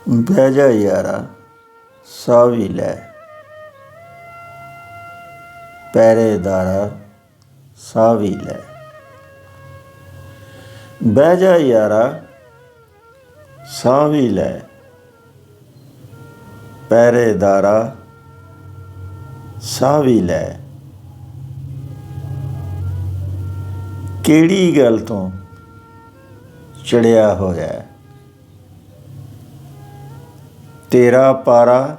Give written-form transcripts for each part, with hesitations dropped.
ਬਹਿ ਜਾ ਯਾਰਾ ਸਾਹ ਵੀ ਲੈ, ਪਹਿਰੇਦਾਰਾ ਸਾਹ ਵੀ ਲੈ। ਬਹਿ ਜਾ ਯਾਰਾ ਸਾਹ ਵੀ ਲੈ, ਪਹਿਰੇਦਾਰਾ ਸਾਹ ਵੀ ਲੈ। ਕਿਹੜੀ ਗੱਲ ਤੋਂ ਚੜਿਆ ਹੋਇਆ ਤੇਰਾ ਪਾਰਾ,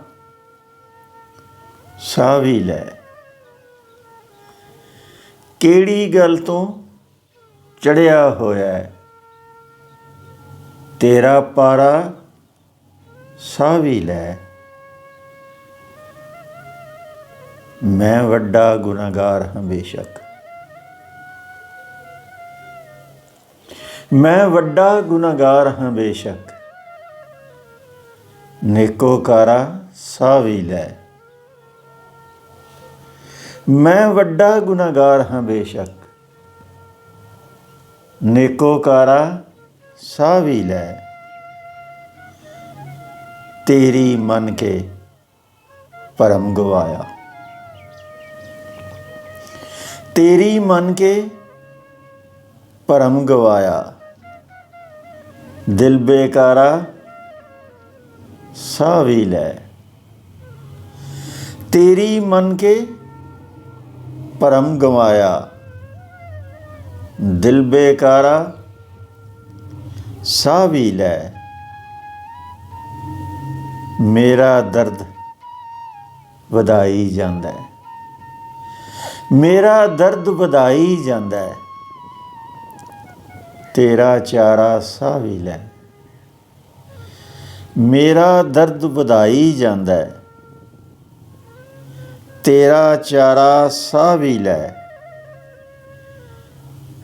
ਸਾਹ ਵੀ ਲੈ। ਕਿਹੜੀ ਗੱਲ ਤੋਂ ਚੜਿਆ ਹੋਇਆ ਤੇਰਾ ਪਾਰਾ, ਸਾਹ ਵੀ ਲੈ। ਮੈਂ ਵੱਡਾ ਗੁਨਾਹਗਾਰ ਹਾਂ ਬੇਸ਼ੱਕ, ਮੈਂ ਵੱਡਾ ਗੁਨਾਹਗਾਰ ਹਾਂ ਬੇਸ਼ੱਕ, ਨੇਕੋਕਾਰਾ ਸਾਹ ਵੀ ਲੈ। ਮੈਂ ਵੱਡਾ ਗੁਨਾਹਗਾਰ ਹਾਂ ਬੇਸ਼ੱਕ, ਨੇਕੋਕਾਰਾ ਸਾਹ ਵੀ ਲੈ। ਤੇਰੀ ਮੰਨ ਕੇ ਭਰਮ ਗਵਾਇਆ, ਤੇਰੀ ਮੰਨ ਕੇ ਭਰਮ ਗਵਾਇਆ। ਦਿਲ ਬੇਕਾਰਾ ਸਾਹ ਵੀ ਲੈ। ਤੇਰੀ ਮੰਨ ਕੇ ਭਰਮ ਗਵਾਇਆ, ਦਿਲ ਬੇਕਾਰਾ ਸਾਹ ਵੀ ਲੈ। ਮੇਰਾ ਦਰਦ ਵਧਾਈ ਜਾਂਦਾ ਹੈ, ਮੇਰਾ ਦਰਦ ਵਧਾਈ ਜਾਂਦਾ ਹੈ। ਤੇਰਾ ਚਾਰਾ ਸਾਹ ਵੀ ਲੈ। ਮੇਰਾ ਦਰਦ ਵਧਾਈ ਜਾਂਦਾ ਹੈ, ਤੇਰਾ ਚਾਰਾ ਸਾਹ ਵੀ ਲੈ।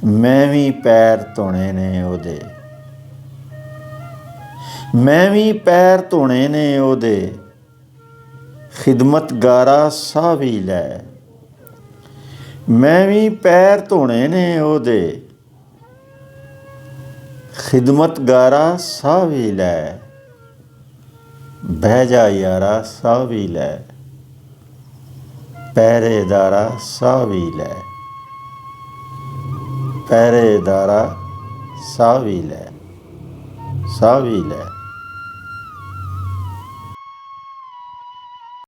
ਮੈਂ ਵੀ ਪੈਰ ਧੋਣੇ ਨੇ ਉਹਦੇ, ਮੈਂ ਵੀ ਪੈਰ ਧੋਣੇ ਨੇ ਉਹਦੇ, ਖਿਦਮਤਗਾਰਾ ਸਾਹ ਵੀ ਲੈ। ਮੈਂ ਵੀ ਪੈਰ ਧੋਣੇ ਨੇ ਉਹਦੇ, ਖਿਦਮਤਗਾਰਾ ਸਾਹ ਵੀ ਲੈ। ਬਹਿ ਜਾ ਯਾਰਾ ਸਾਹ ਵੀ ਲੈ, ਪਹਿਰੇਦਾਰਾ ਸਾਹ ਵੀ ਲੈ, ਪਹਿਰੇਦਾਰਾ ਸਾਹ ਵੀ ਲੈ, ਸਾਹ ਵੀ ਲੈ।